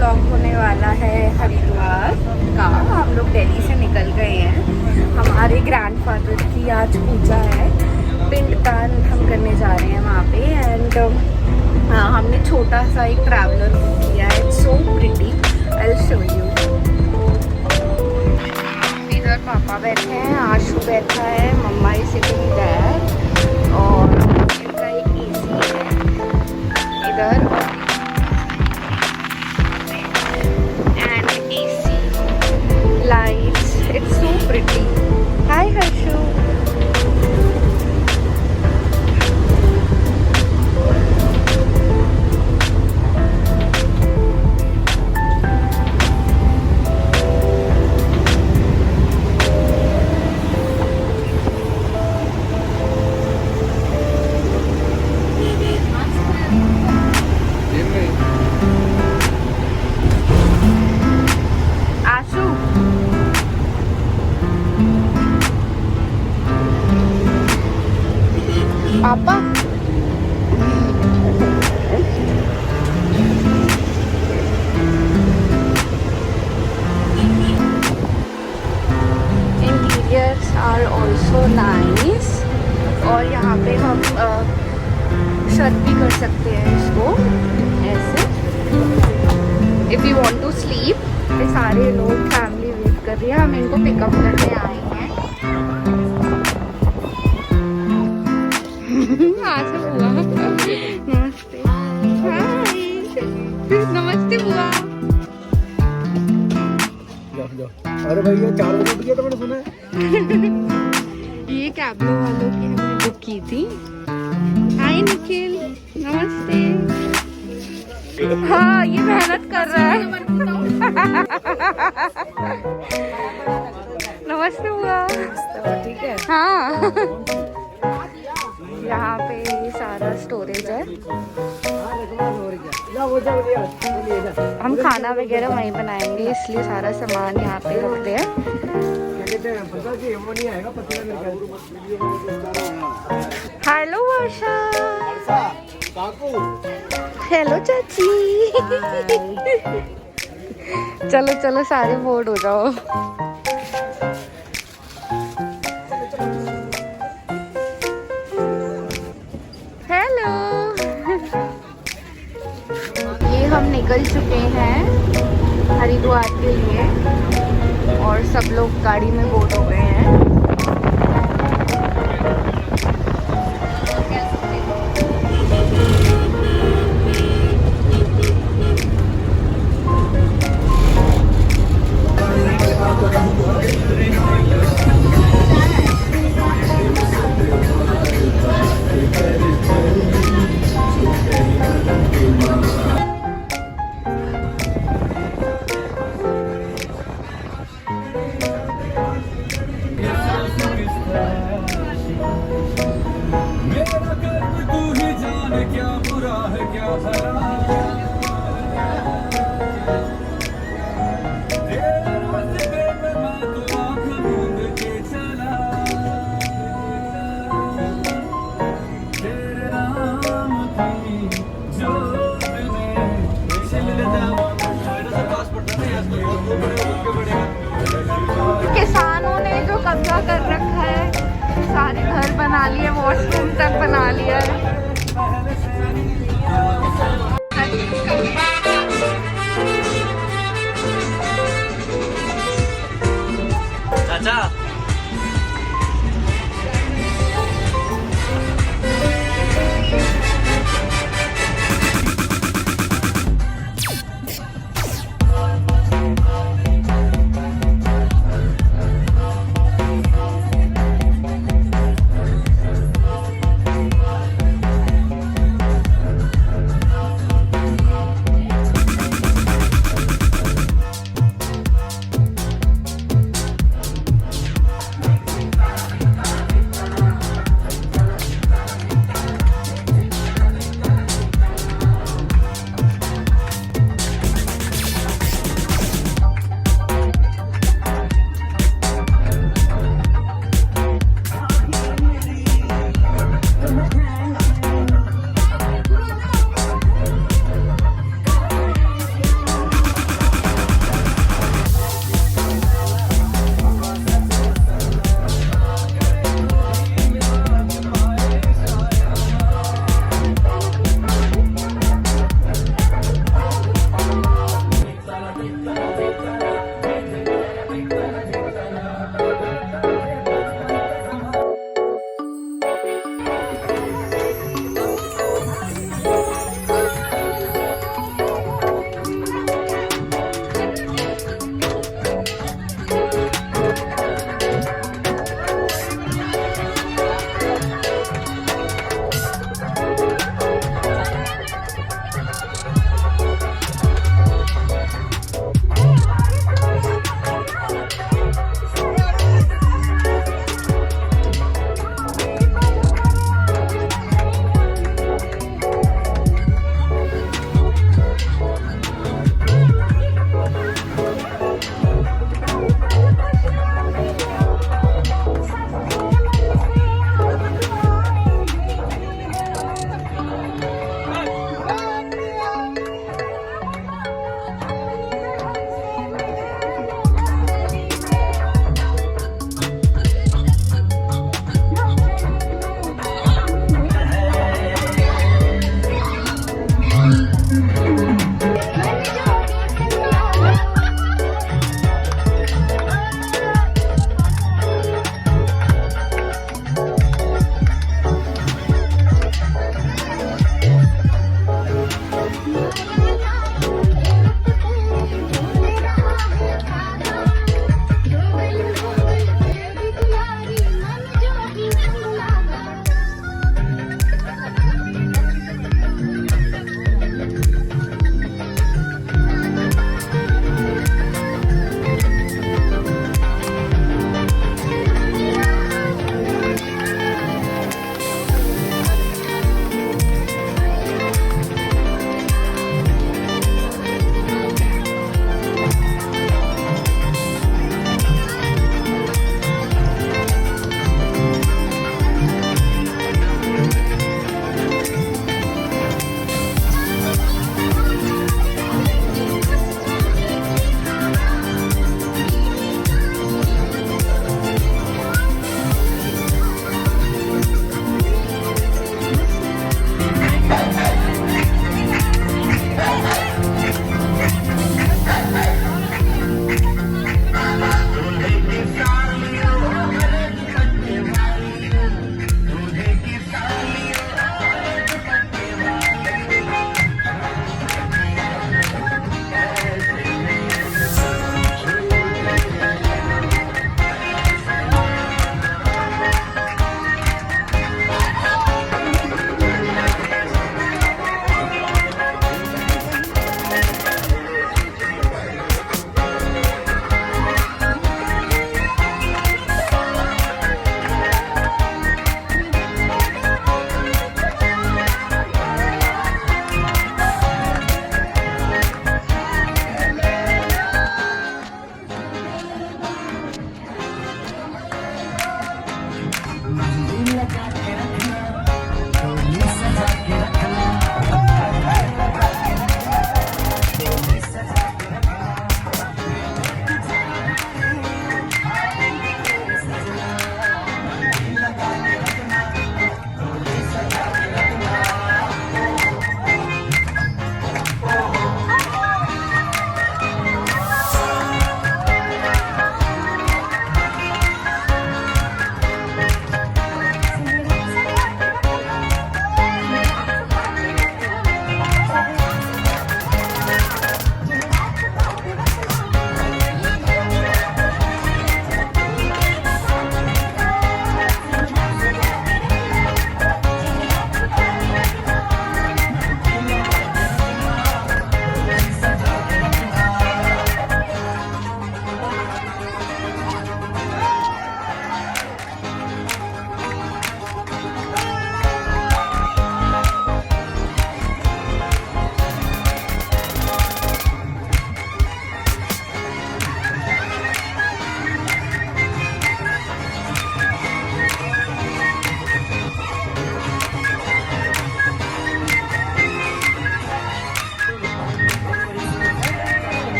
Vlog होने वाला है हरिद्वार का। हम लोग दिल्ली से निकल गए हैं। हमारे ग्रैंडफादर की आज पूजा है, पिंडदान हम करने जा रहे हैं वहाँ पे। एंड हमने छोटा सा एक ट्रैवलर बुक किया है। It's so pretty, I will show you. इधर पापा बैठे हैं, आशु बैठा है, मम्मा इज सिटिंग देयर और इनका एक एसी है इधर and AC lights. It's so pretty. Hi Harshu. पापा इंटीरियर्स आर ऑल्सो नाइस। और यहाँ पे हम छत भी कर सकते हैं इसको ऐसे। If you want to sleep. ये सारे लोग फैमिली वेट कर रही है, हम इनको पिकअप करने आए हैं। बुआ नमस्ते। हाय नमस्ते बुआ। अरे भैया 4 बजे उठ गया तो मैंने सुना ये कैबलो वालों की हमने बुक की थी। हाय निखिल नमस्ते। हाँ ये मेहनत कर रहा है। नमस्ते बुआ। ठीक है। हाँ यहाँ पे सारा स्टोरेज है। हम खाना वगैरह वहीं बनाएंगे, इसलिए सारा सामान यहाँ पे रखते हैं। हेलो वर्षा। हेलो चाची। चलो चलो सारे बोर्ड हो जाओ। हम निकल चुके हैं हरिद्वार के लिए और सब लोग गाड़ी में बोर्ड हो गए हैं। किसानों ने जो कब्जा कर रखा है, सारे घर बना लिए, वॉशरूम तक बना लिया है। चाचा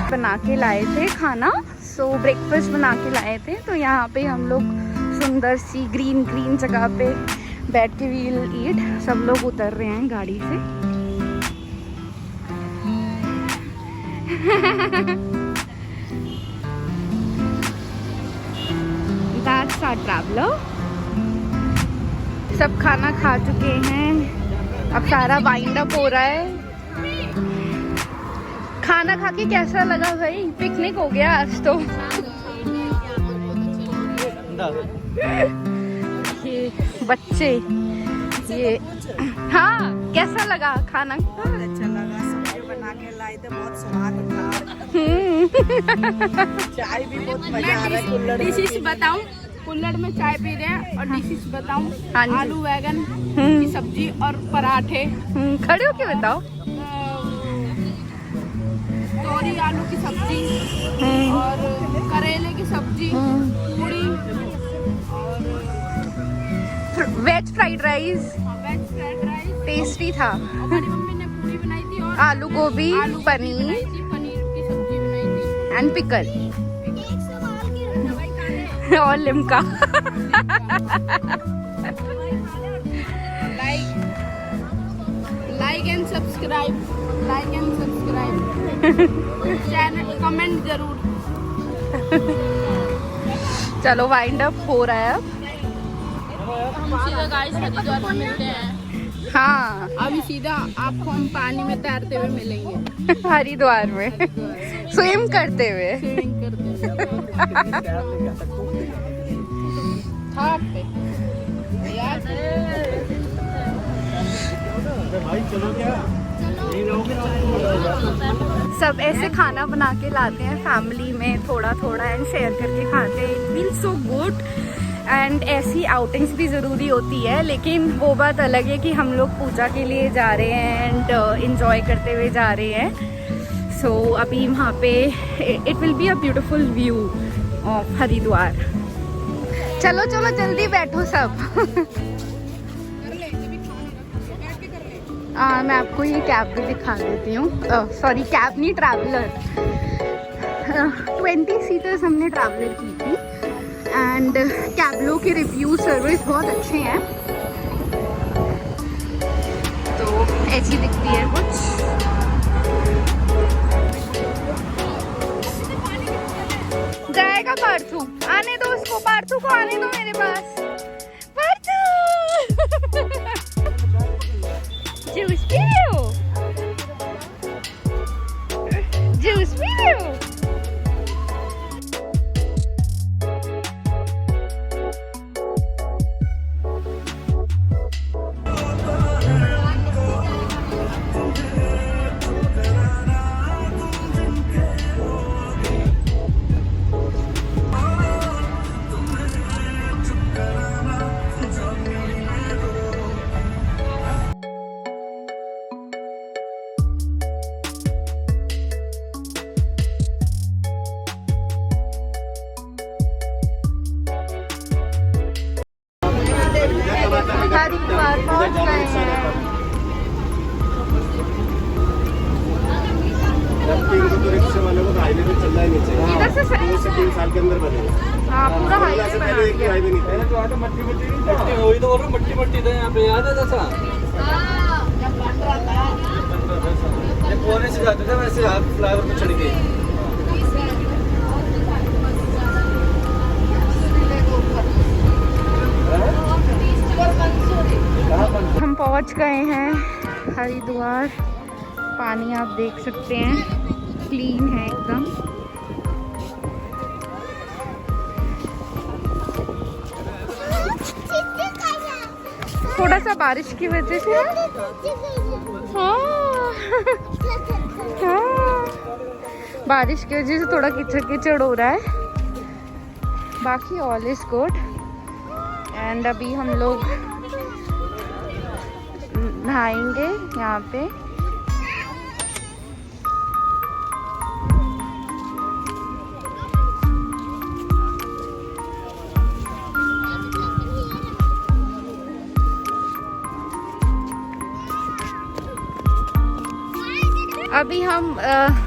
बना के लाए थे खाना, सो ब्रेकफास्ट बना के लाए थे। तो यहाँ पे हम लोग सुंदर सी ग्रीन जगह पे बैठ के वील ईट। सब लोग उतर रहे हैं गाड़ी से। That's our traveler। सब खाना खा चुके हैं, अब सारा वाइंड अप हो रहा है। खाना खा के कैसा लगा भाई? पिकनिक हो गया आज तो। ये बच्चे, ये हाँ, कैसा लगा खाना? अच्छा लगा, सब्जी बना के लाए थे, बहुत स्वाद था। चाय भी बहुत मजा आ रहा है। कुल्हड़ डिशेस बताऊं, कुल्हड़ में चाय पी रहे हैं। और डिशेस बताऊं, हाँ जी। आलू बैगन की सब्जी और पराठे। खड़े होके बताओ। तोरी आलू की सब्जी और करेले की सब्जी, पूरी और veg fried rice veg fried rice tasty था। और मेरी मम्मी ने पूरी बनाई थी और आलू गोभी, आलू पनीर बनाई थी, पनीर की सब्जी बनाई थी एंड पिकल और Limca. Like and subscribe channel, comment जरूर। चलो वाइंड अप हो रहा है अब। सीधा गाइस हरिद्वार में मिलते हैं। हाँ, अभी सीधा आपको हम पानी में तैरते हुए मिलेंगे, हरिद्वार में स्विम करते हुए। स्विमिंग करते हुए घाट पे। यार भाई चलो क्या सब ऐसे खाना बना के लाते हैं फैमिली में, थोड़ा थोड़ा एंड शेयर करके खाते हैं। It feels so good. And ऐसी आउटिंग्स भी ज़रूरी होती है, लेकिन वो बात अलग है कि हम लोग पूजा के लिए जा रहे हैं एंड इंजॉय करते हुए जा रहे हैं। सो अभी वहाँ पे it will be a beautiful view of Haridwar. चलो चलो जल्दी बैठो सब। मैं आपको ये कैब भी दिखा देती हूँ। सॉरी कैब नहीं, ट्रैवलर। 20 सीटर्स हमने ट्रैवलर की थी एंड कैबलो के रिव्यू सर्विस बहुत अच्छे हैं। तो ऐसी दिखती है कुछ। जाएगा पार्थू, आने दो उसको, पार्थू को आने दो मेरे पास। पार्थू जूस पी रहे हो? जूस पी रहे हो? हरिद्वार पहुंच गए हैं। तो रिक्शे वाले को हाईवे पे चलना ही नहीं चाहिए। इधर से सही 2 से 3 साल के अंदर बनेगा। हाँ, पूरा हाईवे से बना पहले एक दिया। हाईवे नहीं था। तो आटे मट्टी नहीं था, वही तो बोल रहा हूँ, मट्टी था यहाँ पे, याद है जैसा ये कोने से जाते थे, वैसे आप फ्लाईओवर पे चढ़ गए। हम पहुंच गए हैं हरिद्वार। पानी आप देख सकते हैं, क्लीन है एकदम। थोड़ा सा बारिश की वजह से हाँ हाँ, बारिश की वजह से थोड़ा कीचड़ कीचड़ हो रहा है, बाकी ऑल इज गुड। एंड अभी हम लोग नहाएंगे यहाँ पे। अभी हम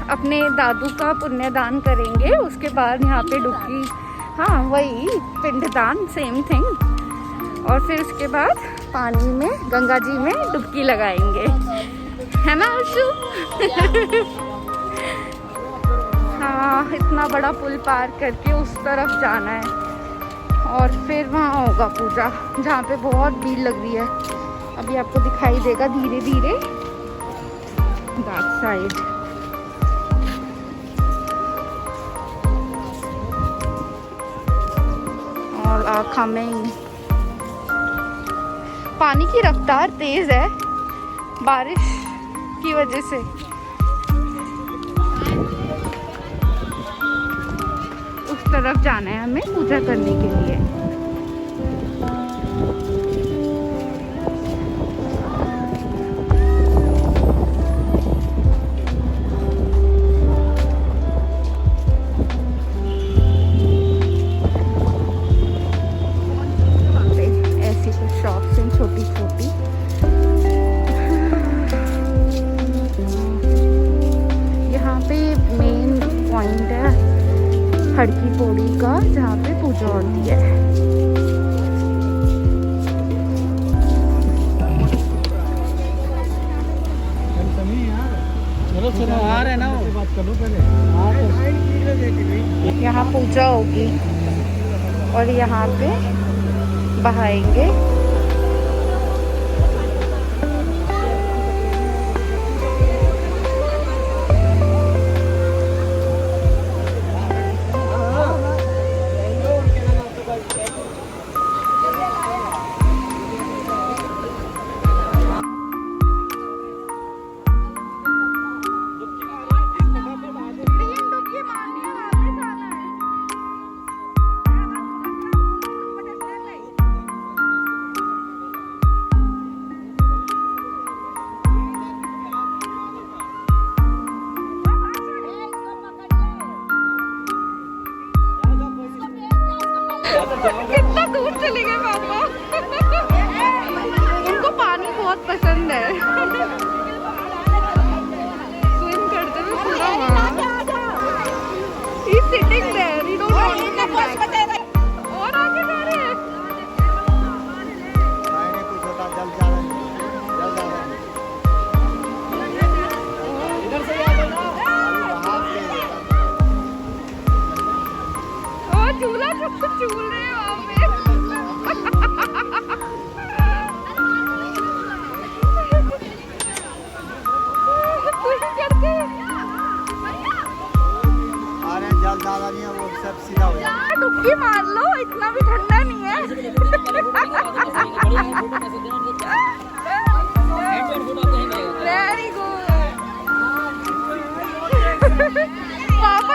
अपने दादू का पुण्यदान करेंगे, उसके बाद यहाँ पे डुबकी, हाँ वही पिंडदान, सेम थिंग। और फिर उसके बाद पानी में, गंगा जी में डुबकी लगाएंगे, है ना अर्शु? हाँ, इतना बड़ा पुल पार करके उस तरफ जाना है और फिर वहाँ होगा पूजा, जहाँ पे बहुत भीड़ लग रही है। अभी आपको दिखाई देगा धीरे धीरे back side. All are coming। पानी की रफ्तार तेज है बारिश की वजह से। उस तरफ जाना है हमें पूजा करने के लिए। छोटी छोटी यहाँ पे मेन पॉइंट है हड़की पौड़ी का, जहाँ पे पूजा होती है। चलो चलो आ रहे ना, बात कर लो पहले। यहाँ पूजा होगी और यहाँ पे बहाएंगे।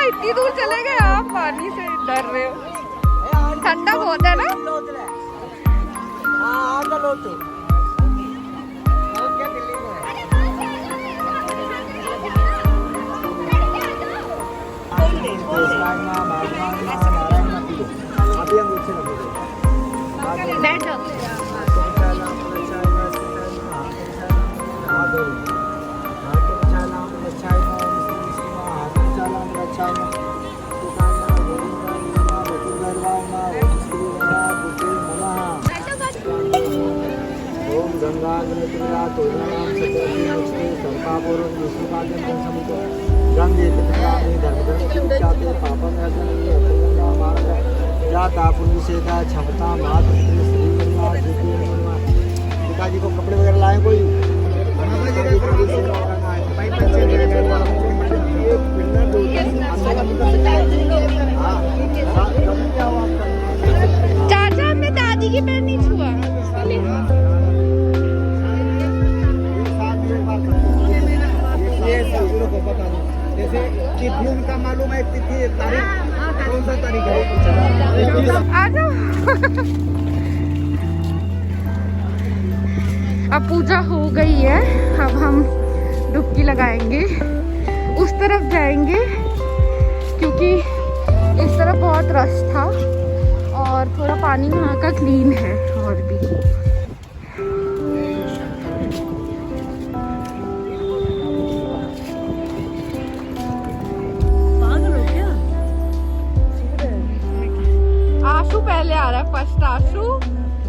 इतनी दूर चले गए आप, पानी से डर रहे हो। ठंडा बहुत है ना। बैठो। ओम गंगा गंगा तुलनाम सत्यम संपापूर्व विष्णुपादन समुद्र गंगे तटाने धर्मधर्म चाते पापम गंगा मार्ग जाता पुण्य सेता क्षमता मात श्री गंगा ज्योति नमः। पिताजी को कपड़े वगैरह लाए कोई चाचा हमने दादी की पैर नहीं छुआ। जैसे तिथि उनका मालूम है, तिथि तारीख कौन सा तारीख है? आ जाओ। अब पूजा हो गई है, अब हम डुबकी लगाएंगे, उस तरफ जाएंगे क्योंकि इस तरफ बहुत रश था और थोड़ा पानी वहाँ का क्लीन है। और भी आशु पहले आ रहा है, फर्स्ट आशु,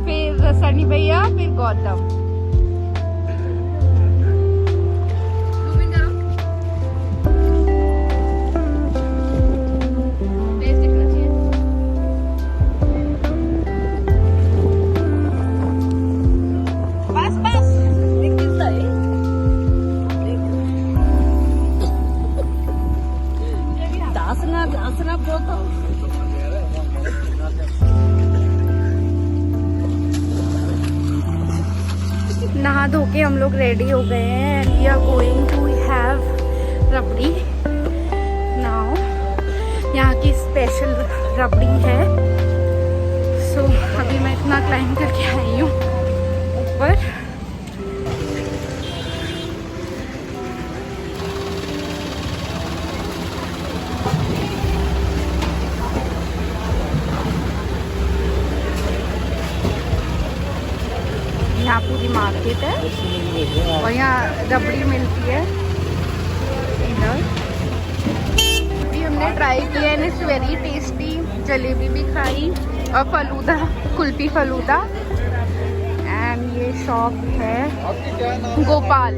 फिर सनी भैया, फिर गौतम। नहा धो के हम लोग रेडी हो गए हैं and we are going to have rabri now. यहाँ की स्पेशल रबड़ी है। सो अभी मैं इतना क्लाइंब करके आई हूँ ऊपर। यहाँ पूरी मार्केट है और यहाँ रबड़ी मिलती है इधर। अभी हमने ट्राई किया and it's very tasty. Jalebi भी खाई और फलूदा, कुल्फी फलूदा। एंड ये शॉप है गोपाल।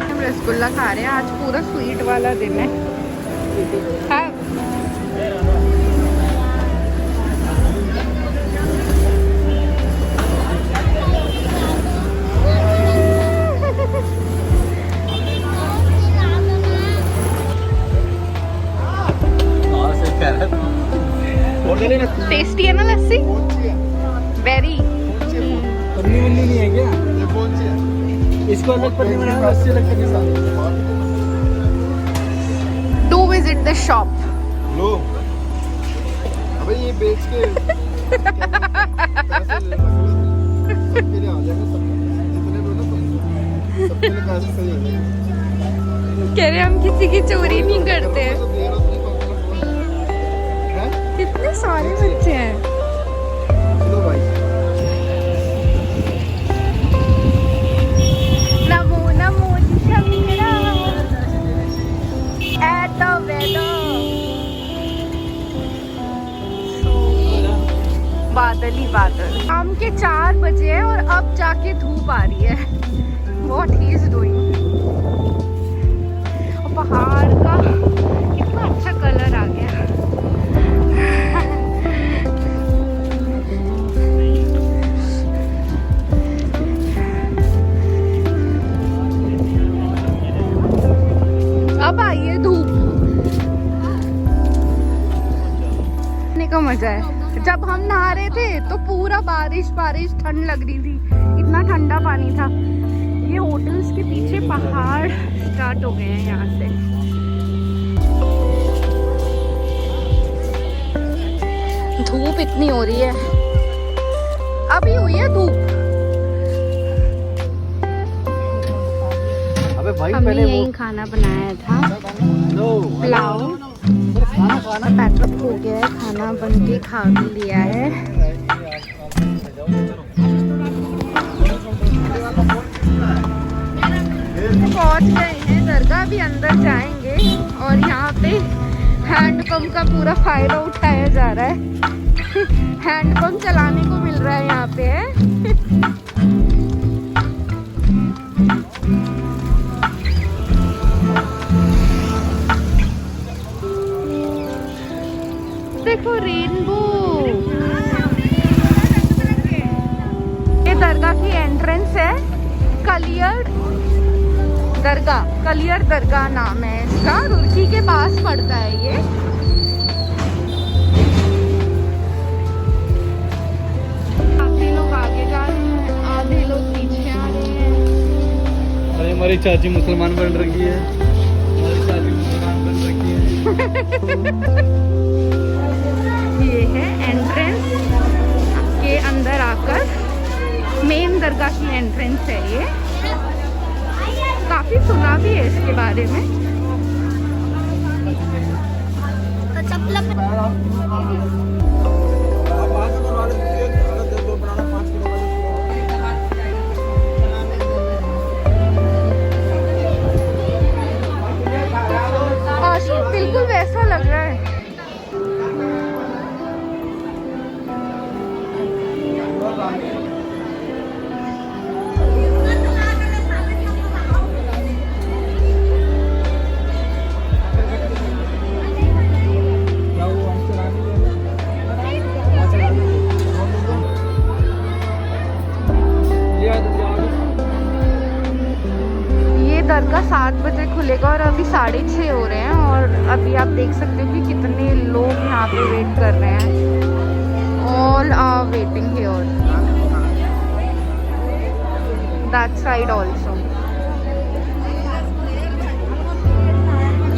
हम रसगुल्ला खा रहे हैं, आज पूरा स्वीट वाला दिन है। हाँ। टेस्टी है ना लस्सी, वेरी। पन्नी वन्नी नहीं है क्या? इसको अलग पन्नी बनाना, लस्सी अलग पन्नी साथ। Do visit the shop. लो अबे ये बेच के पैसे ले सबके लिए आ जाएगा। सब जितने भी हो ना सबके लिए पैसे सही हो जाएंगे। कह रहे हम किसी की चोरी नहीं करते हैं। तो दे रहा अपनी कंपनी है। कितने सारे बच्चे हैं। लो भाई Namo Namo Shankara at the weather. बादल ही बादल। शाम के 4 बजे है और अब जाके धूप आ रही है। What he is doing? और पहाड़ का कितना अच्छा कलर आ गया। अब आई है धूप, का मजा है। जब हम नहा रहे थे तो पूरा बारिश बारिश, ठंड लग रही थी, इतना ठंडा पानी था। ये होटल्स के पीछे पहाड़ स्टार्ट हो गए हैं यहाँ से। धूप इतनी हो रही है, अभी हुई है धूप। अबे भाई हमने पहले वो यही खाना बनाया था, लो पुलाव। पैकअप हो गया है, खाना बन के खा भी लिया है। पहुंच गए हैं दरगाह, भी अंदर जाएंगे और यहाँ पे हैंडपंप का पूरा फायदा उठाया जा रहा है। हैंडपंप चलाने को मिल रहा है यहाँ पे है। देखो रेनबो। ये दरगाह की एंट्रेंस है, कलियर दरगाह, कलियर दरगाह नाम है इसका। रुड़की के पास पड़ता है ये। आधे लोग आगे जा रहे हैं, आधे लोग पीछे आ रहे हैं। अरे हमारी चाची मुसलमान बन रही है, हमारी चाची मुसलमान बन रही है। ये है एंट्रेंस के अंदर आकर, मेन दरगाह की एंट्रेंस है ये। काफी सुना भी है इसके बारे में। बिल्कुल वैसा लग रहा है। दरगाह 7 बजे खुलेगा और अभी 6:30 हो रहे हैं। और अभी आप देख सकते हो कि कितने लोग यहाँ पे वेट कर रहे हैं। All are waiting here, that side also.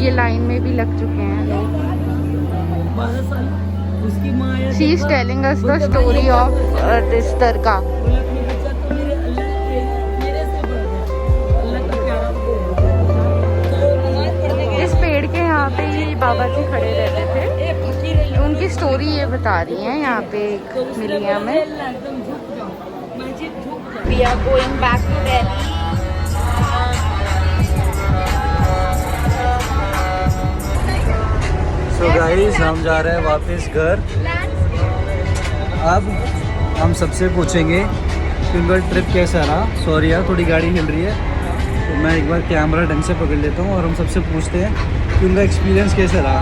ये लाइन में भी लग चुके हैं लोग। She is telling us the story of this dargah. के यहाँ पे ये बाबा जी खड़े रहते थे, उनकी स्टोरी ये बता रही है यहाँ पे एक मिलिया में। We are going back to Delhi. So guys, हम जा रहे हैं वापस घर। अब हम सबसे पूछेंगे कि उनका ट्रिप कैसा रहा। सॉरी यार, थोड़ी गाड़ी हिल रही है, तो मैं एक बार कैमरा ढंग से पकड़ लेता हूँ और हम सबसे पूछते हैं कि उनका एक्सपीरियंस कैसा रहा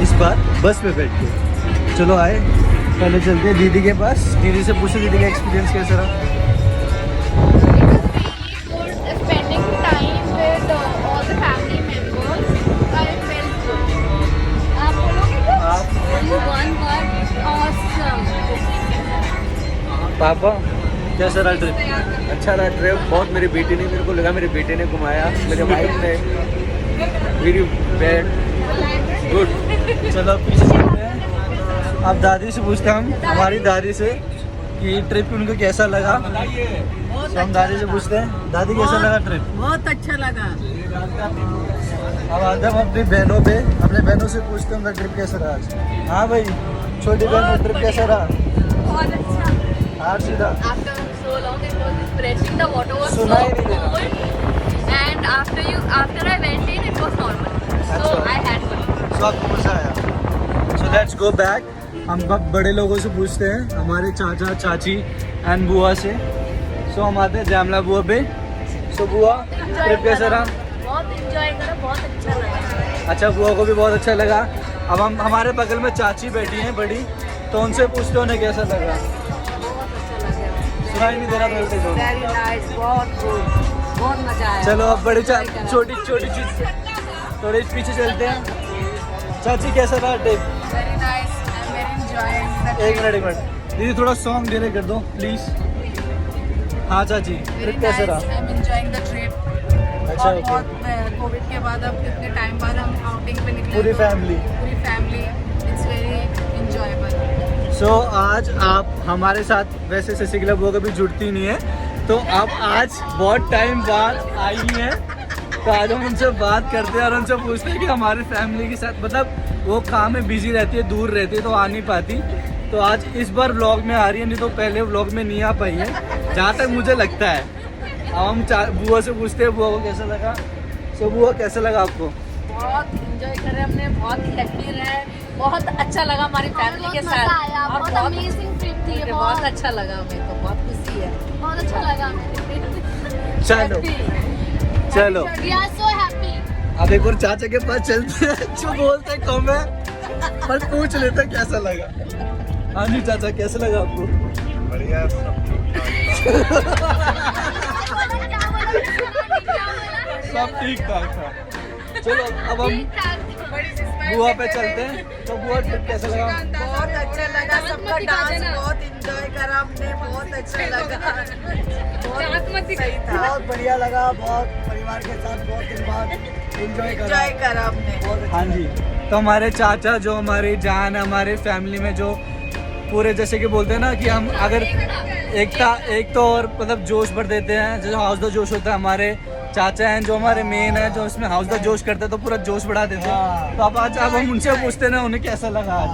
इस बार बस में बैठ के। चलो आए, पहले चलते हैं दीदी के पास, दीदी से पूछते दीदी का एक्सपीरियंस कैसा रहा। Spending time with all the family members, I felt good. आप बोलोगे कुछ? One word, awesome. पापा कैसा रहा ट्रिप? अच्छा रहा ट्रिप बहुत। मेरी बेटी ने, मेरे को लगा मेरे बेटे ने घुमाया, मेरे वाइफ ने। Very bad good. चलो पीछे चलते हैं। अब दादी से पूछते हैं हम, हमारी दादी से, कि ट्रिप उनको कैसा लगा। तो हम दादी से पूछते हैं, दादी कैसा लगा ट्रिप? बहुत अच्छा लगा। अब आते हम अपनी बहनों पे, अपने बहनों से पूछते हैं उनका ट्रिप कैसा रहा आज। हाँ भाई, छोटी बहन का ट्रिप कैसा रहा? बहुत अच्छा। हाँ सीधा। After so long it was refreshing. The water was so सुना ही नहीं देना। cold, and after I went in, it was normal. So I had fun. So आपको मजा आया। So let's go back. हम अब बड़े लोगों से पूछते हैं, हमारे चाचा चाची एंड बुआ से। So हम आते हैं जैमला बुआ पे। So बुआ, ट्रिप कैसा रहा? बहुत enjoy करा, बहुत अच्छा लगा। अच्छा, बुआ को भी बहुत अच्छा लगा। अब हम, हमारे बगल में चाची बैठी हैं बड़ी, तो उनसे पूछते हैं उन्हें कैसा लगा। सुनाई नहीं दे रहा था उसे। वेरी नाइस, बहुत गुड, बहुत मजा आया। चलो अब बड़ी छोटी छोटी चीज थोड़ी पीछे चलते हैं। चाची कैसा रहा trip? Very nice. I'm very enjoying the एक trip. मिनट एक मिनट दीदी थोड़ा सॉन्ग डिले कर दो प्लीज। हाँ चाची Very ट्रिप कैसा nice. रहा? I'm enjoying the trip. अच्छा और ओके बहुत कोविड के बाद अब कितने टाइम बाद हम आउटिंग पे निकले पूरी तो फैमिली। पूरी फैमिली इट्स वेरी enjoyable. सो आज आप हमारे साथ वैसे से सिगला वो कभी जुड़ती नहीं है तो आप आज बहुत टाइम बाद आई हैं तो आज हम उनसे बात करते हैं और उनसे पूछते हैं कि हमारे फैमिली के साथ मतलब वो काम में बिजी रहती है दूर रहती है तो आ नहीं पाती तो आज इस बार व्लॉग में आ रही है नहीं तो पहले व्लॉग में नहीं आ पाई है जहाँ तक मुझे लगता है। अब हम बुआ से पूछते हैं बुआ को कैसा लगा। सो बुआ कैसा लगा आपको? बहुत एंजॉय करे हमने, बहुत हैप्पी रहे, बहुत अच्छा लगा हमारी फैमिली के साथ और बहुत अमेजिंग ट्रिप थी ये, बहुत अच्छा लगा हमें तो, बहुत खुशी है। बहुत अच्छा लगा चलो चलो वी आर सो हैप्पी। अब एक बार चाचा के पास चलते हैं जो बोलते कम है पर पूछ लेते हैं कैसा लगा। हाँ जी चाचा कैसा लगा आपको? बढ़िया सब ठीक ठाक था। चलो अब हम बुआ पे चलते हैं तो बुआ ट्रिप कैसा लगा? बहुत अच्छा लगा, सबका डांस बहुत एंजॉय करा हमने, बहुत अच्छा लगा, बहुत सही था, बहुत बढ़िया लगा, बहुत परिवार के साथ बहुत दिन बाद एंजॉय एंजॉय करा हमने। हाँ जी तो हमारे चाचा जो हमारी जान है हमारे फैमिली में जो पूरे जैसे कि बोलते हैं ना कि हम अगर एक तो और मतलब जोश भर देते हैं जो हाउस द जोश होता है हमारे चाचा हैं जो हमारे मेन है जो इसमें हाउस द जोश करते हैं तो पूरा जोश बढ़ा देते हैं। तो अब आज अब हम उनसे पूछते हैं ना उन्हें कैसा लगा आज।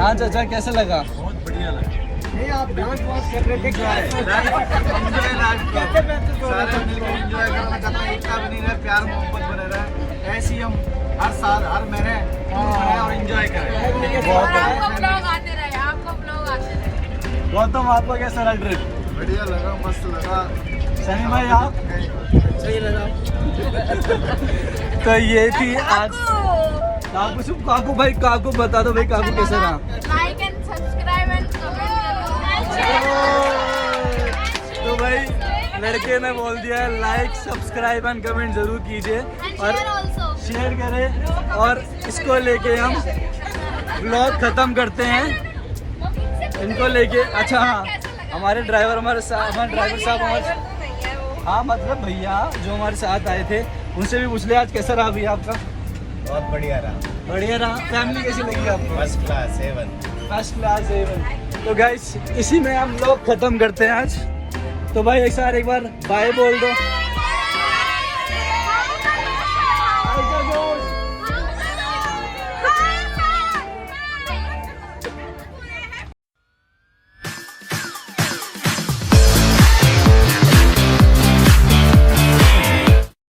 हाँ चाचा कैसा लगा? बहुत बढ़िया लगा। नहीं आप डांस वांस कर रहे थे सारे मिलकर एंजॉय करना चाहते हैं, एकता बनी रहे, प्यार मोहब्बत बने रहे, ऐसे ही हम हर साल हर महीने और एंजॉय करें। आपको ब्लॉग आते रहे, आपको ब्लॉग आते रहे। गौतम आपको कैसा लगा ट्रिप? बढ़िया लगा, मस्त लगा। सनी भाई आप? सही लगा। तो ये थी आज काकू शुभ काकू भाई काकू बता दो भाई काकू कैसा रहा? Like and subscribe and comment तो भाई लड़के ने बोल दिया है लाइक सब्सक्राइब एंड कमेंट जरूर कीजिए और ऑल्सो। शेयर करें और इसको लेके हम ब्लॉग खत्म करते हैं इनको लेके। अच्छा हाँ हमारे ड्राइवर ड्राइवर साहब हमारे हाँ मतलब भैया जो हमारे साथ आए थे उनसे भी पूछ लिया आज कैसा रहा भैया आपका? बहुत बढ़िया रहा, बढ़िया रहा। फैमिली कैसी लगी आपको? First class A1। First class A1। तो गाइस इसी में हम लोग खत्म करते हैं आज। तो भाई एक बार बाय बोल दो।